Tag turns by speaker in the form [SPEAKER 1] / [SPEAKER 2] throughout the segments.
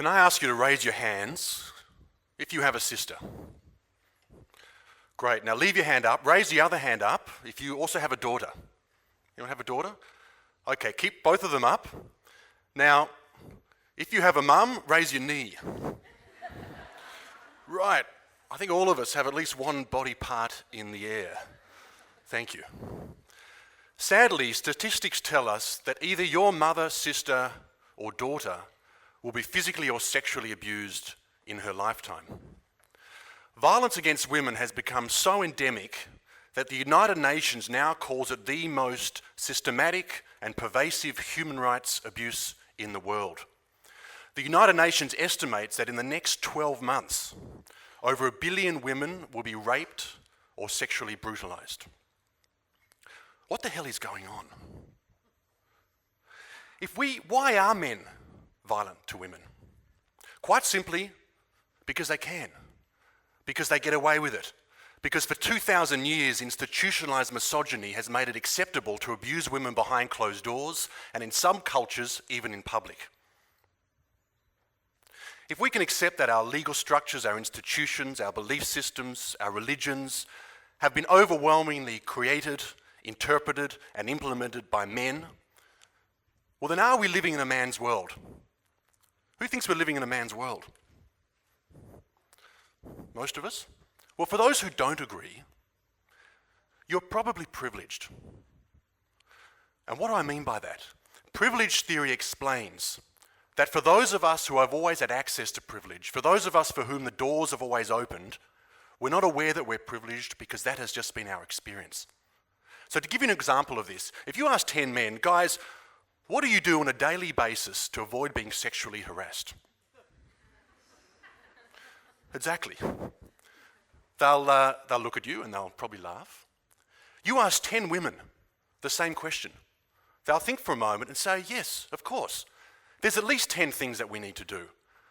[SPEAKER 1] Can I ask you to raise your hands if you have a sister? Great. Now leave your hand up. Raise the other hand up if you also have a daughter. You don't have a daughter? Okay, keep both of them up. Now, if you have a mum, raise your knee. Right. I think all of us have at least one body part in the air. Thank you. Sadly, statistics tell us that either your mother, sister, or daughter will be physically or sexually abused in her lifetime. Violence against women has become so endemic that the United Nations now calls it the most systematic and pervasive human rights abuse in the world. The United Nations estimates that in the next 12 months, over 1 billion women will be raped or sexually brutalized. What the hell is going on? Why are men violent to women? Quite simply, because they can. Because they get away with it. Because for 2,000 years, institutionalized misogyny has made it acceptable to abuse women behind closed doors, and in some cultures, even in public. If we can accept that our legal structures, our institutions, our belief systems, our religions have been overwhelmingly created, interpreted, and implemented by men, well then are we living in a man's world? Who thinks we're living in a man's world? Most of us? Well, for those who don't agree, you're probably privileged. And what do I mean by that? Privilege theory explains that for those of us who have always had access to privilege, for those of us for whom the doors have always opened, we're not aware that we're privileged because that has just been our experience. So to give you an example of this, if you ask 10 men, guys, what do you do on a daily basis to avoid being sexually harassed? Exactly. They'll look at you and they'll probably laugh. You ask 10 women the same question. They'll think for a moment and say, yes, of course. There's at least 10 things that we need to do.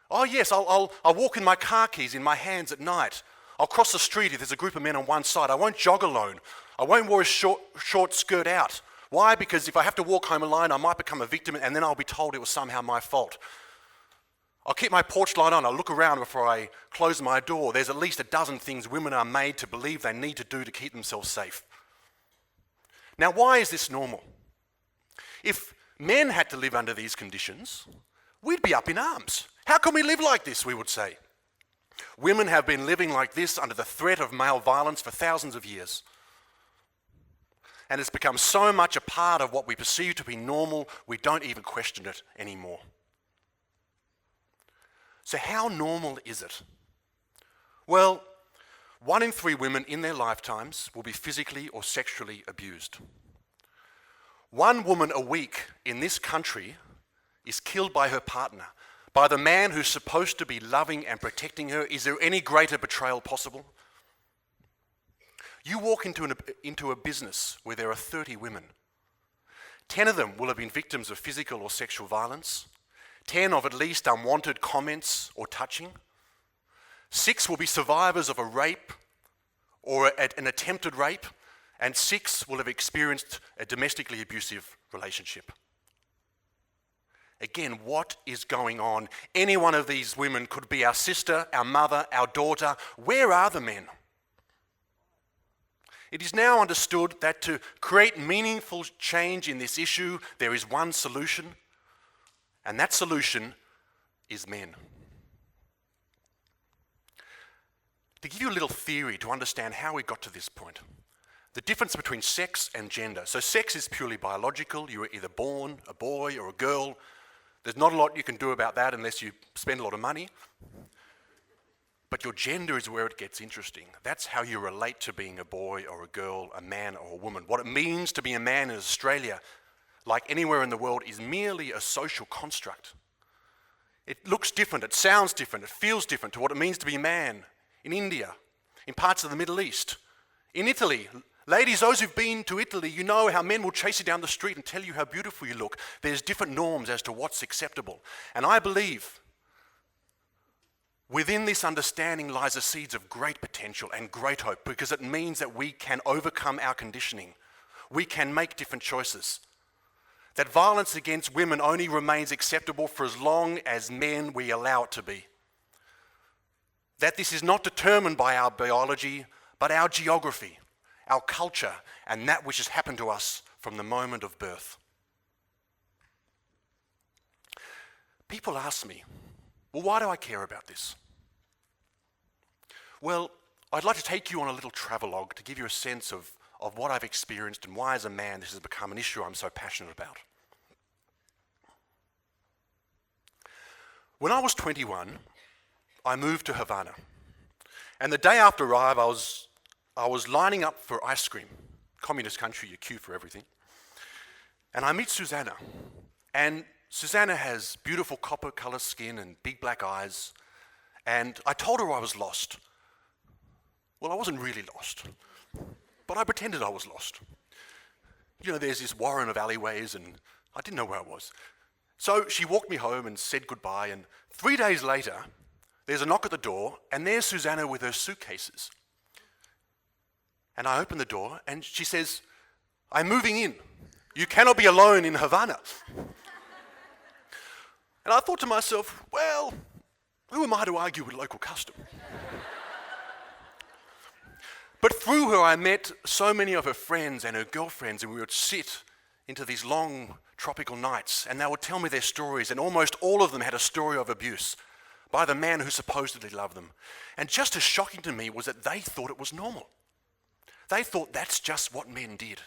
[SPEAKER 1] Oh yes, I'll walk in my car keys in my hands at night. I'll cross the street if there's a group of men on one side. I won't jog alone. I won't wear a short skirt out. Why? Because if I have to walk home alone, I might become a victim and then I'll be told it was somehow my fault. I'll keep my porch light on. I'll look around before I close my door. There's at least a dozen things women are made to believe they need to do to keep themselves safe. Now, why is this normal? If men had to live under these conditions, we'd be up in arms. How can we live like this, we would say. Women have been living like this under the threat of male violence for thousands of years. And it's become so much a part of what we perceive to be normal, we don't even question it anymore. So how normal is it? Well, 1 in 3 women in their lifetimes will be physically or sexually abused. 1 woman a week in this country is killed by her partner, by the man who's supposed to be loving and protecting her. Is there any greater betrayal possible? You walk into a business where there are 30 women. 10 of them will have been victims of physical or sexual violence. 10 of at least unwanted comments or touching. 6 will be survivors of a rape or an attempted rape, and 6 will have experienced a domestically abusive relationship. Again, what is going on? Any one of these women could be our sister, our mother, our daughter. Where are the men? It is now understood that to create meaningful change in this issue, there is one solution, and that solution is men. To give you a little theory to understand how we got to this point, the difference between sex and gender. So sex is purely biological. You are either born a boy or a girl. There's not a lot you can do about that unless you spend a lot of money. But your gender is where it gets interesting. That's how you relate to being a boy or a girl, a man or a woman. What it means to be a man in Australia, like anywhere in the world, is merely a social construct. It looks different, it sounds different, it feels different to what it means to be a man in India, in parts of the Middle East, in Italy. Ladies, those who've been to Italy, you know how men will chase you down the street and tell you how beautiful you look. There's different norms as to what's acceptable. And I believe within this understanding lies the seeds of great potential and great hope, because it means that we can overcome our conditioning. We can make different choices. that violence against women only remains acceptable for as long as men we allow it to be. That this is not determined by our biology, but our geography, our culture, and that which has happened to us from the moment of birth. People ask me, well, why do I care about this? Well, I'd like to take you on a little travelogue to give you a sense of what I've experienced and why as a man this has become an issue I'm so passionate about. When I was 21, I moved to Havana. And the day after arrival, I was lining up for ice cream. Communist country, you queue for everything. And I meet Susanna. And Susanna has beautiful copper-coloured skin and big black eyes. And I told her I was lost. Well, I wasn't really lost, but I pretended I was lost. You know, there's this warren of alleyways, and I didn't know where I was. So she walked me home and said goodbye, and 3 days later, there's a knock at the door, and there's Susanna with her suitcases. And I open the door, and she says, "I'm moving in. You cannot be alone in Havana." And I thought to myself, well, who am I to argue with local custom? But through her, I met so many of her friends and her girlfriends, and we would sit into these long tropical nights, and they would tell me their stories, and almost all of them had a story of abuse by the man who supposedly loved them. And just as shocking to me was that they thought it was normal. They thought that's just what men did.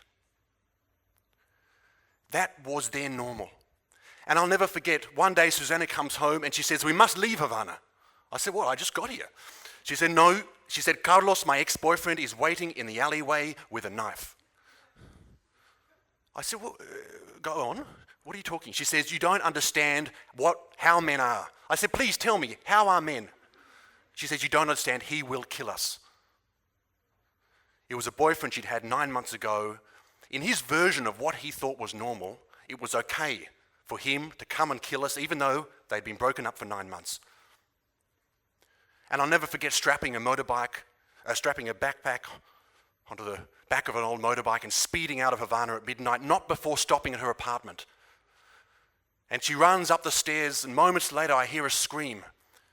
[SPEAKER 1] That was their normal. And I'll never forget, one day Susanna comes home and she says, "We must leave Havana." I said, "Well, I just got here." She said, "No." She said, "Carlos, my ex-boyfriend, is waiting in the alleyway with a knife." I said, "Well, go on. What are you talking?" She says, "You don't understand how men are." I said, "Please tell me, how are men?" She says, "You don't understand, he will kill us." It was a boyfriend she'd had 9 months ago. In his version of what he thought was normal, it was okay for him to come and kill us, even though they'd been broken up for 9 months. And I'll never forget strapping a backpack onto the back of an old motorbike and speeding out of Havana at midnight, not before stopping at her apartment. And she runs up the stairs, and moments later I hear her scream.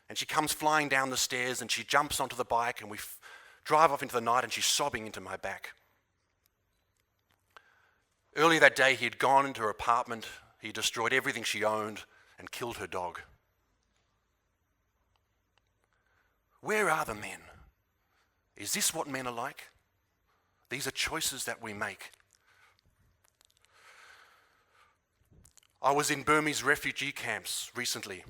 [SPEAKER 1] And she comes flying down the stairs, and she jumps onto the bike, and we drive off into the night, and she's sobbing into my back. Earlier that day, he had gone into her apartment, he destroyed everything she owned, and killed her dog. Where are the men? Is this what men are like? These are choices that we make. I was in Burmese refugee camps recently,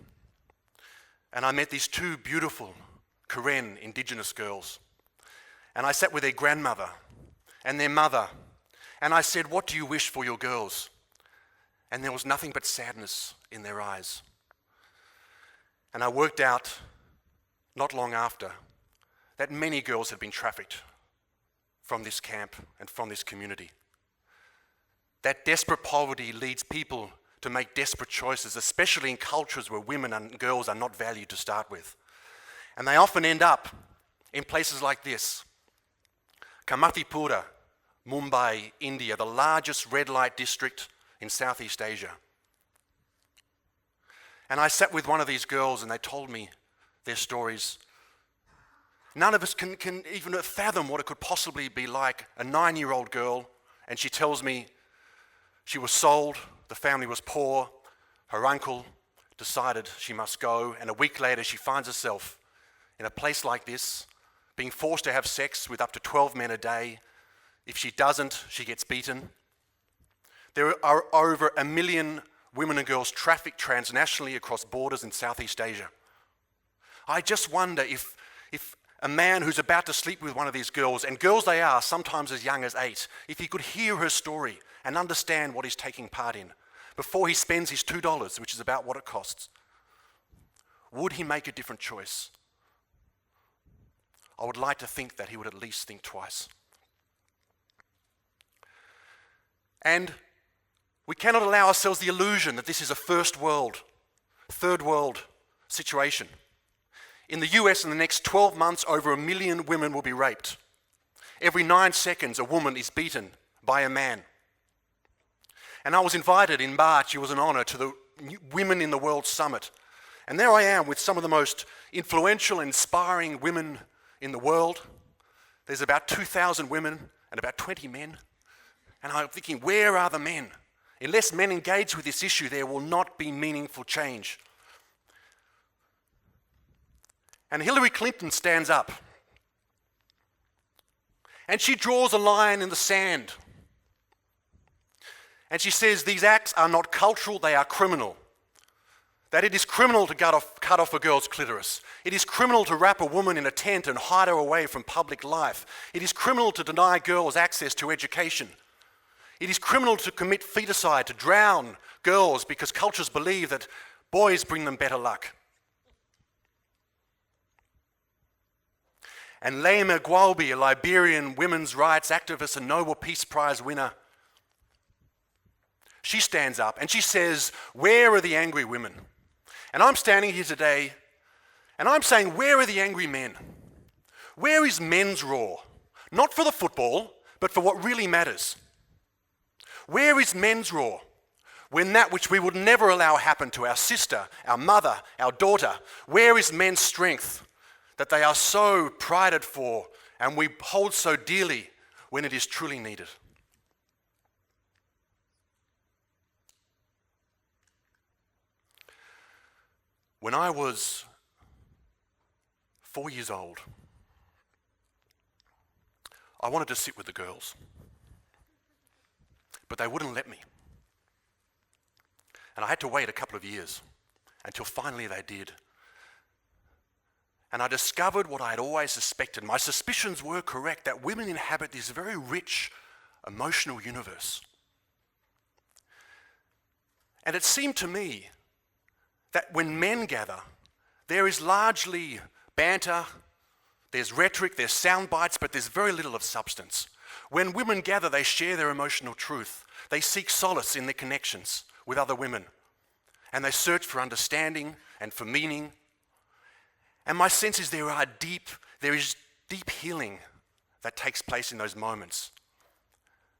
[SPEAKER 1] and I met these two beautiful Karen Indigenous girls. And I sat with their grandmother and their mother, and I said, "What do you wish for your girls?" And there was nothing but sadness in their eyes. And I worked out, not long after, that many girls had been trafficked from this camp and from this community. That desperate poverty leads people to make desperate choices, especially in cultures where women and girls are not valued to start with. And they often end up in places like this. Kamathipura, Mumbai, India, the largest red light district in Southeast Asia. And I sat with one of these girls and they told me their stories. None of us can even fathom what it could possibly be like. A 9-year-old girl, and she tells me she was sold, the family was poor, her uncle decided she must go, and a week later she finds herself in a place like this, being forced to have sex with up to 12 men a day. If she doesn't, she gets beaten. There are over 1 million women and girls trafficked transnationally across borders in Southeast Asia. I just wonder if a man who's about to sleep with one of these girls, and girls they are, sometimes as young as 8, if he could hear her story and understand what he's taking part in before he spends his $2, which is about what it costs, would he make a different choice? I would like to think that he would at least think twice. And we cannot allow ourselves the illusion that this is a first world, third world situation. In the US, in the next 12 months, over 1 million women will be raped. Every 9 seconds, a woman is beaten by a man. And I was invited in March, it was an honour, to the Women in the World Summit. And there I am with some of the most influential, inspiring women in the world. There's about 2,000 women and about 20 men. And I'm thinking, where are the men? Unless men engage with this issue, there will not be meaningful change. And Hillary Clinton stands up. And she draws a line in the sand. And she says these acts are not cultural, they are criminal. That it is criminal to cut off a girl's clitoris. It is criminal to wrap a woman in a tent and hide her away from public life. It is criminal to deny girls access to education. It is criminal to commit feticide, to drown girls because cultures believe that boys bring them better luck. And Laima Gwalbi, a Liberian women's rights activist and Nobel Peace Prize winner, she stands up and she says, where are the angry women? And I'm standing here today and I'm saying, where are the angry men? Where is men's roar? Not for the football, but for what really matters. Where is men's roar? When that which we would never allow happen to our sister, our mother, our daughter, where is men's strength that they are so prided for and we hold so dearly when it is truly needed? When I was 4 years old, I wanted to sit with the girls, but they wouldn't let me. And I had to wait a couple of years until finally they did. And I discovered what I had always suspected. My suspicions were correct, that women inhabit this very rich, emotional universe. And it seemed to me that when men gather, there is largely banter, there's rhetoric, there's sound bites, but there's very little of substance. When women gather, they share their emotional truth. They seek solace in their connections with other women. And they search for understanding and for meaning. And my sense is there is deep healing that takes place in those moments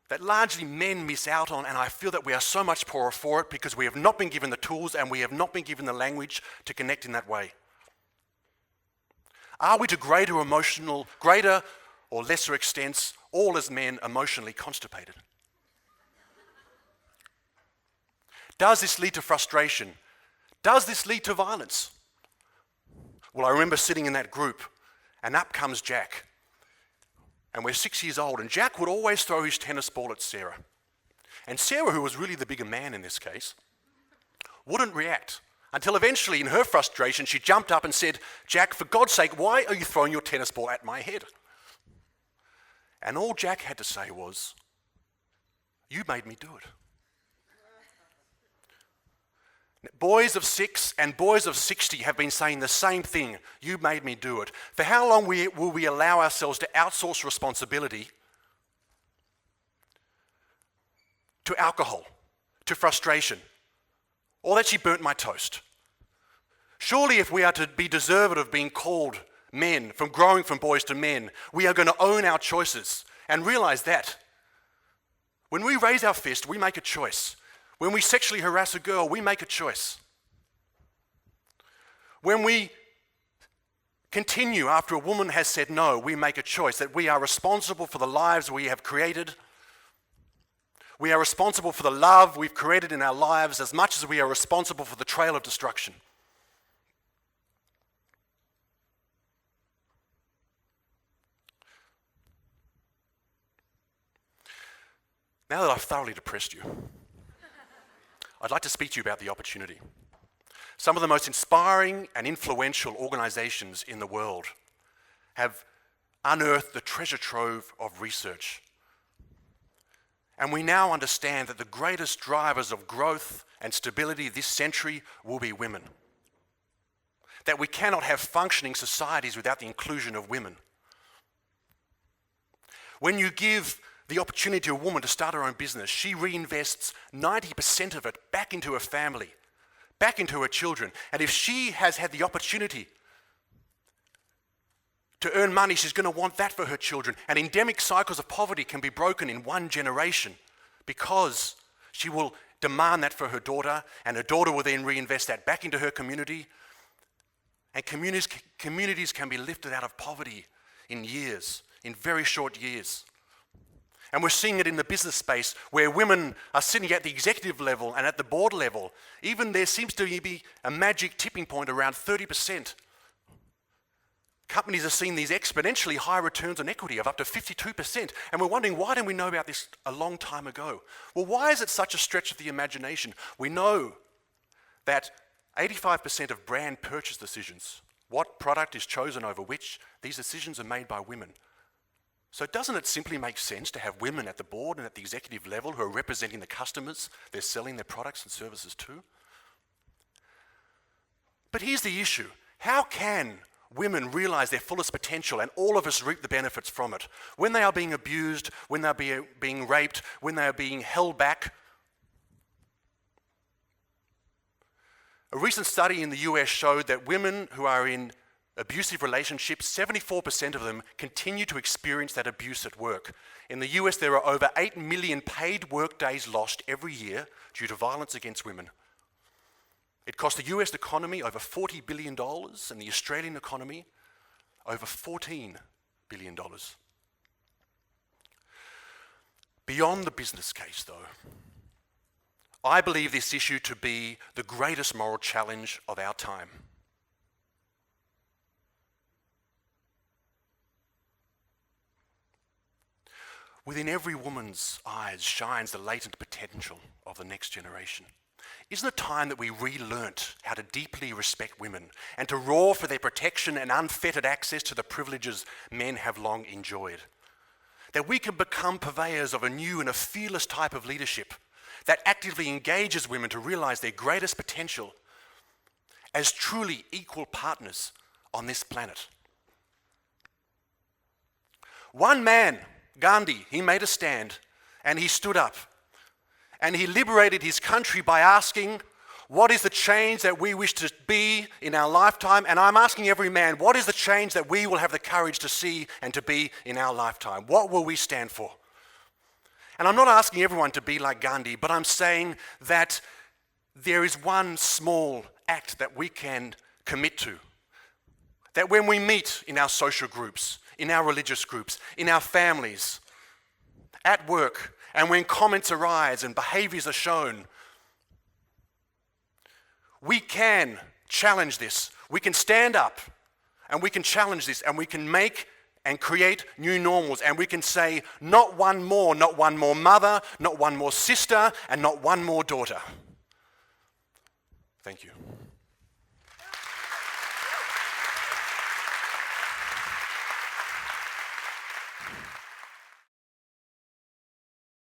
[SPEAKER 1] that largely men miss out on, and I feel that we are so much poorer for it because we have not been given the tools and we have not been given the language to connect in that way. Are we to greater or lesser extents, all as men, emotionally constipated? Does this lead to frustration? Does this lead to violence? Well, I remember sitting in that group and up comes Jack. And we're 6 years old, and Jack would always throw his tennis ball at Sarah. And Sarah, who was really the bigger man in this case, wouldn't react until eventually, in her frustration, she jumped up and said, Jack, for God's sake, why are you throwing your tennis ball at my head? And all Jack had to say was, you made me do it. Boys of 6 and boys of 60 have been saying the same thing. You made me do it. For how long will we allow ourselves to outsource responsibility to alcohol, to frustration, or that she burnt my toast? Surely if we are to be deserved of being called men, from growing from boys to men, we are going to own our choices and realize that when we raise our fist, we make a choice. When we sexually harass a girl, we make a choice. When we continue after a woman has said no, we make a choice that we are responsible for the lives we have created. We are responsible for the love we've created in our lives as much as we are responsible for the trail of destruction. Now that I've thoroughly depressed you, I'd like to speak to you about the opportunity. Some of the most inspiring and influential organizations in the world have unearthed the treasure trove of research. And we now understand that the greatest drivers of growth and stability this century will be women. That we cannot have functioning societies without the inclusion of women. When you give the opportunity to a woman to start her own business, she reinvests 90% of it back into her family, back into her children. And if she has had the opportunity to earn money, she's going to want that for her children. And endemic cycles of poverty can be broken in one generation because She will demand that for her daughter, and her daughter will then reinvest that back into her community. And communities can be lifted out of poverty in years, in very short years. And we're seeing it in the business space where women are sitting at the executive level and at the board level. Even there seems to be a magic tipping point around 30%. Companies are seeing these exponentially high returns on equity of up to 52%. And we're wondering, why didn't we know about this a long time ago? Well, why is it such a stretch of the imagination? We know that 85% of brand purchase decisions, what product is chosen over which, these decisions are made by women. So doesn't it simply make sense to have women at the board and at the executive level who are representing the customers they're selling their products and services to? But here's the issue. How can women realize their fullest potential and all of us reap the benefits from it when they are being abused, when they're being raped, when they are being held back? A recent study in the US showed that women who are in abusive relationships, 74% of them continue to experience that abuse at work. In the US, there are over 8 million paid work days lost every year due to violence against women. It cost the US economy over $40 billion and the Australian economy over $14 billion. Beyond the business case, though, I believe this issue to be the greatest moral challenge of our time. Within every woman's eyes shines the latent potential of the next generation. Isn't it time that we relearnt how to deeply respect women and to roar for their protection and unfettered access to the privileges men have long enjoyed? That we can become purveyors of a new and a fearless type of leadership that actively engages women to realize their greatest potential as truly equal partners on this planet. One man, Gandhi, he made a stand and he stood up and he liberated his country by asking, what is the change that we wish to be in our lifetime? And I'm asking every man, what is the change that we will have the courage to see and to be in our lifetime? What will we stand for? And I'm not asking everyone to be like Gandhi, but I'm saying that there is one small act that we can commit to. That when we meet in our social groups, in our religious groups, in our families, at work, and when comments arise and behaviors are shown, we can challenge this. We can stand up and we can challenge this and we can make and create new normals, and we can say, not one more mother, not one more sister, and not one more daughter. Thank you.